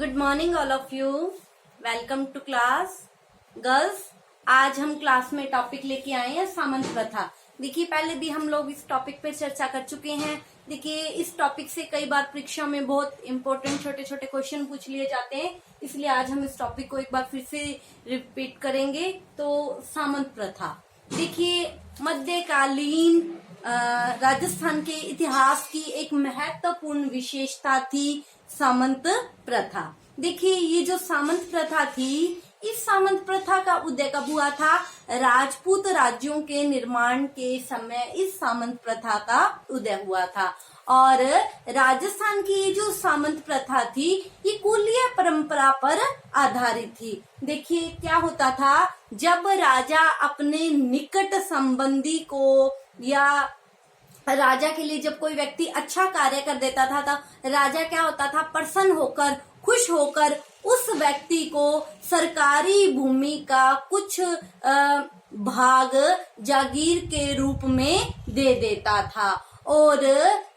Good morning all of you. Welcome to class. Girls, आज हम class में topic लेके आए हैं सामंत प्रथा। देखिए, पहले भी हम लोग इस टॉपिक पे चर्चा कर चुके हैं। देखिए, इस टॉपिक से कई बार परीक्षा में बहुत इंपॉर्टेंट छोटे छोटे क्वेश्चन पूछ लिए जाते हैं, इसलिए आज हम इस टॉपिक को एक बार फिर से रिपीट करेंगे। तो सामंत प्रथा, देखिए, मध्यकालीन राजस्थान के इतिहास की एक महत्वपूर्ण विशेषता थी सामंत प्रथा। देखिए, ये जो सामंत प्रथा थी, इस सामंत प्रथा का उदय कब हुआ था? राजपूत राज्यों के निर्माण के समय इस सामंत प्रथा का उदय हुआ था। और राजस्थान की ये जो सामंत प्रथा थी, ये कुलीय परंपरा पर आधारित थी। देखिए, क्या होता था, जब राजा अपने निकट संबंधी को या राजा के लिए जब कोई व्यक्ति अच्छा कार्य कर देता था, तो राजा क्या होता था, प्रसन्न होकर, खुश होकर उस व्यक्ति को सरकारी भूमि का कुछ भाग जागीर के रूप में दे देता था। और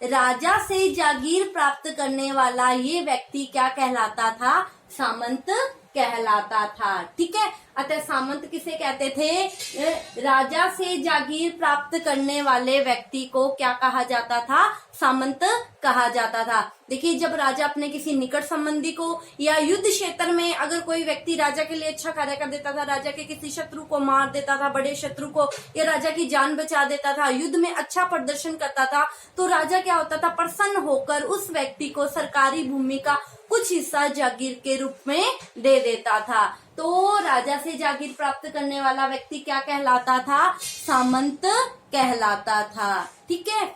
राजा से जागीर प्राप्त करने वाला ये व्यक्ति क्या कहलाता था? सामंत कहलाता था। ठीक है, अतः सामंत किसे कहते थे? राजा से जागीर प्राप्त करने वाले व्यक्ति को क्या कहा जाता था? सामंत कहा जाता था। देखिए, जब राजा अपने किसी निकट संबंधी को या युद्ध क्षेत्र में अगर कोई व्यक्ति राजा के लिए अच्छा कार्य कर देता था, राजा के किसी शत्रु को मार देता था, बड़े शत्रु को, या राजा की जान बचा देता था, युद्ध में अच्छा प्रदर्शन करता था, तो राजा क्या होता था, प्रसन्न होकर उस व्यक्ति को सरकारी भूमि का कुछ हिस्सा जागीर के रूप में दे देता था। तो राजा से जागीर प्राप्त करने वाला व्यक्ति क्या कहलाता था? सामंत कहलाता था। ठीक है,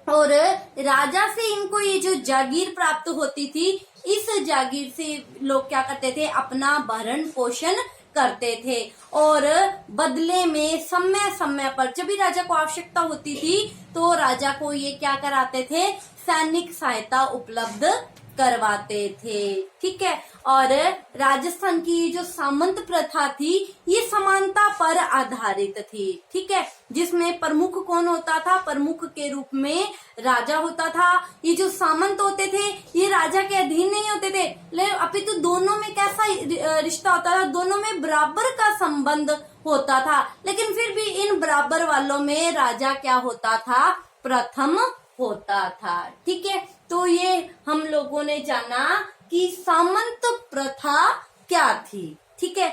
और राजा से इनको ये जो जागीर प्राप्त होती थी, इस जागीर से लोग क्या करते थे? अपना भरण पोषण करते थे। और बदले में समय समय पर जब भी राजा को आवश्यकता होती थी, तो राजा को ये क्या कराते थे? सैनिक सहायता उपलब्ध करवाते थे। ठीक है, और राजस्थान की जो सामंत प्रथा थी, ये समानता पर आधारित थी। ठीक है, जिसमें प्रमुख कौन होता था? प्रमुख के रूप में राजा होता था। ये जो सामंत होते थे, ये राजा के अधीन नहीं होते थे, लेकिन अपितु दोनों में कैसा रिश्ता होता था? दोनों में बराबर का संबंध होता था। लेकिन फिर भी इन बराबर वालों में राजा क्या होता था? प्रथम होता था। ठीक है, तो ये हम लोगों ने जाना कि सामंत प्रथा क्या थी। ठीक है,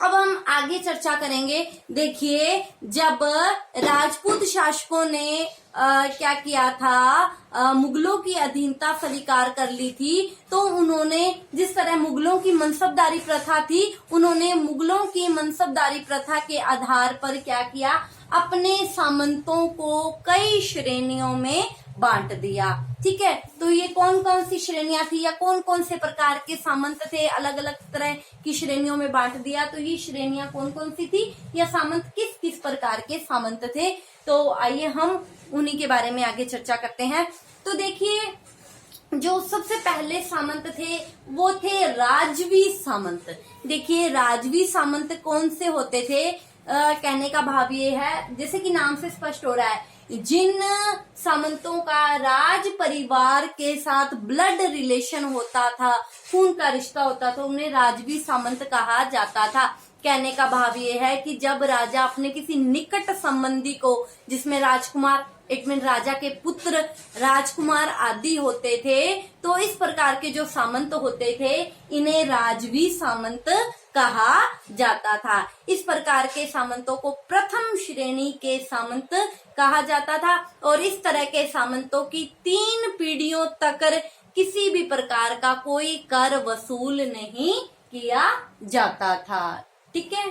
अब हम आगे चर्चा करेंगे। देखिए, जब राजपूत शासकों ने क्या किया था, मुगलों की अधीनता स्वीकार कर ली थी, तो उन्होंने जिस तरह मुगलों की मनसबदारी प्रथा थी, उन्होंने मुगलों की मनसबदारी प्रथा के आधार पर क्या किया? अपने सामंतों को कई श्रेणियों में बांट दिया। ठीक है, तो ये कौन कौन सी श्रेणियां थी या कौन कौन से प्रकार के सामंत थे? अलग अलग तरह की श्रेणियों में बांट दिया। तो ये श्रेणियां कौन कौन सी थी या सामंत किस किस प्रकार के सामंत थे? तो आइए हम उन्हीं के बारे में आगे चर्चा करते हैं। तो देखिए, जो सबसे पहले सामंत थे वो थे राजवी सामंत। देखिए, राजवी सामंत कौन से होते थे? कहने का भाव ये है, जैसे कि नाम से स्पष्ट हो रहा है, जिन सामंतों का राज परिवार के साथ ब्लड रिलेशन होता था, खून का रिश्ता होता था, उन्हें राजवी सामंत कहा जाता था। कहने का भाव ये है कि जब राजा अपने किसी निकट संबंधी को, जिसमें राजकुमार, एक मिनट, राजा के पुत्र, राजकुमार आदि होते थे, तो इस प्रकार के जो सामंत होते थे, इन्हें राजवी सामंत कहा जाता था। इस प्रकार के सामंतों को प्रथम श्रेणी के सामंत कहा जाता था। और इस तरह के सामंतों की 3 पीढ़ियों तक किसी भी प्रकार का कोई कर वसूल नहीं किया जाता था। ठीक है,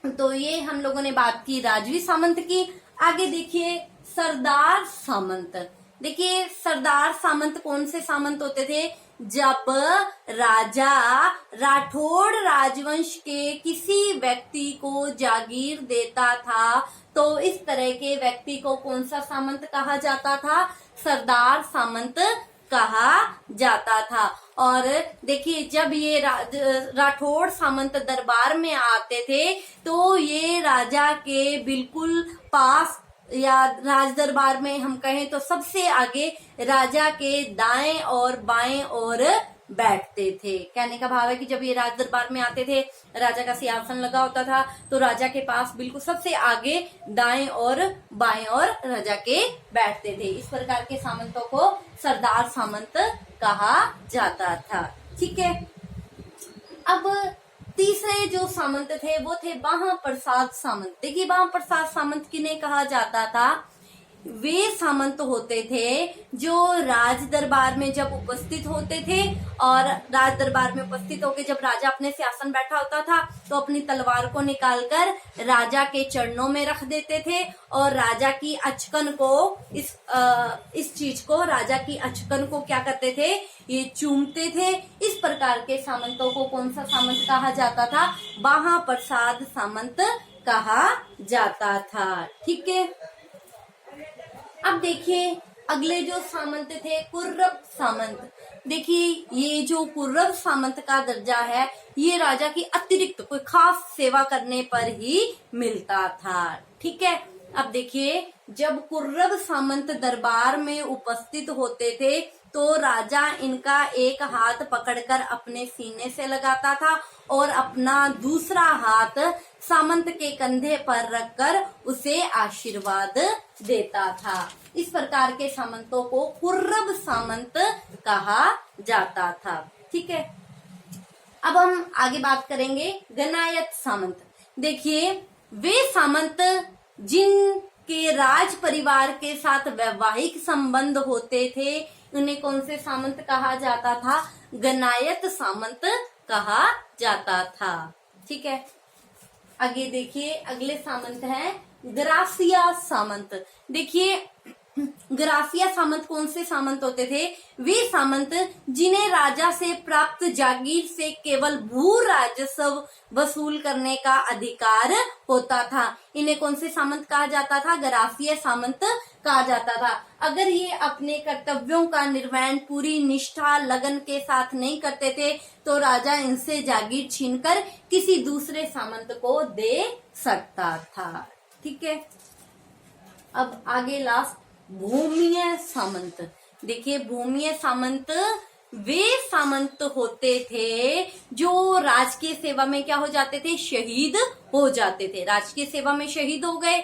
तो ये हम लोगों ने बात की राजवी सामंत की। आगे देखिए, सरदार सामंत। देखिए, सरदार सामंत कौन से सामंत होते थे? जब राजा राठौड़ राजवंश के किसी व्यक्ति को जागीर देता था, तो इस तरह के व्यक्ति को कौन सा सामंत कहा जाता था? सरदार सामंत कहा जाता था। और देखिए, जब ये राठौड़ सामंत दरबार में आते थे, तो ये राजा के बिल्कुल पास या राज दरबार में हम कहें तो सबसे आगे राजा के दाएं और बाएं और बैठते थे। कहने का भाव है कि जब ये राज दरबार में आते थे, राजा का सिंहासन लगा होता था, तो राजा के पास बिल्कुल सबसे आगे दाएं और बाएं और राजा के बैठते थे। इस प्रकार के सामंतों को सरदार सामंत कहा जाता था। ठीक है। अब तीसरे जो सामंत थे वो थे महाप्रसाद सामंत। देखिए महाप्रसाद सामंत किन्हें कहा जाता था? वे सामंत होते थे जो राज दरबार में जब उपस्थित होते थे, और राज दरबार में उपस्थित होकर जब राजा अपने सिंहासन बैठा होता था तो अपनी तलवार को निकालकर राजा के चरणों में रख देते थे, और राजा की अचकन को इस चीज को राजा की अचकन को क्या करते थे? ये चूमते थे। इस प्रकार के सामंतों को कौन सा सामंत कहा जाता था? महाप्रसाद सामंत कहा जाता था। ठीक है। अब देखिए अगले जो सामंत थे कुर्रब सामंत। देखिए ये जो कुर्रब सामंत का दर्जा है ये राजा की अतिरिक्त कोई खास सेवा करने पर ही मिलता था। ठीक है। अब देखिए जब कुर्रब सामंत दरबार में उपस्थित होते थे तो राजा इनका एक हाथ पकड़कर अपने सीने से लगाता था और अपना दूसरा हाथ सामंत के कंधे पर रखकर उसे आशीर्वाद देता था। इस प्रकार के सामंतों को कुर्रब सामंत कहा जाता था। ठीक है। अब हम आगे बात करेंगे गनायत सामंत। देखिए वे सामंत जिनके राज परिवार के साथ वैवाहिक संबंध होते थे उन्हें कौन से सामंत कहा जाता था? गनायत सामंत कहा जाता था। ठीक है। आगे देखिए अगले सामंत हैं ग्रासिया सामंत। देखिए ग्रासिया सामंत कौन से सामंत होते थे? वे सामंत जिन्हें राजा से प्राप्त जागीर से केवल भू राजस्व वसूल करने का अधिकार होता था। इन्हें कौन से सामंत कहा जाता था? ग्रासिया सामंत कहा जाता था। अगर ये अपने कर्तव्यों का निर्वहन पूरी निष्ठा लगन के साथ नहीं करते थे तो राजा इनसे जागीर छीनकर किसी दूसरे सामंत को दे सकता था। ठीक है। अब आगे लास्ट भूमिय सामंत। देखिए भूमिय सामंत वे सामंत होते थे जो राजकीय सेवा में क्या हो जाते थे? शहीद हो जाते थे। राजकीय सेवा में शहीद हो गए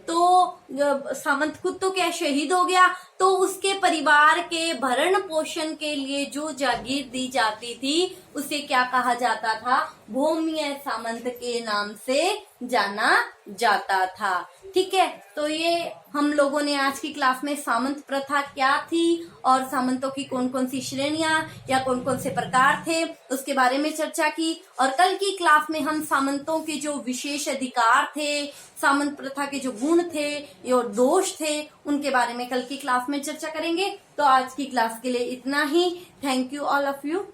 तो सामंत खुद तो क्या शहीद हो गया, तो उसके परिवार के भरण पोषण के लिए जो जागीर दी जाती थी उसे क्या कहा जाता था? भूमिय सामंत के नाम से जाना जाता था। ठीक है। तो ये हम लोगों ने आज की क्लास में सामंत प्रथा क्या थी और सामंतों की कौन कौन सी श्रेणियां या कौन कौन से प्रकार थे उसके बारे में चर्चा की, और कल की क्लास में हम सामंतों के जो विशेष अधिकार थे, सामंत प्रथा के जो गुण थे और दोष थे उनके बारे में कल की क्लास में चर्चा करेंगे। तो आज की क्लास के लिए इतना ही। Thank you all of you.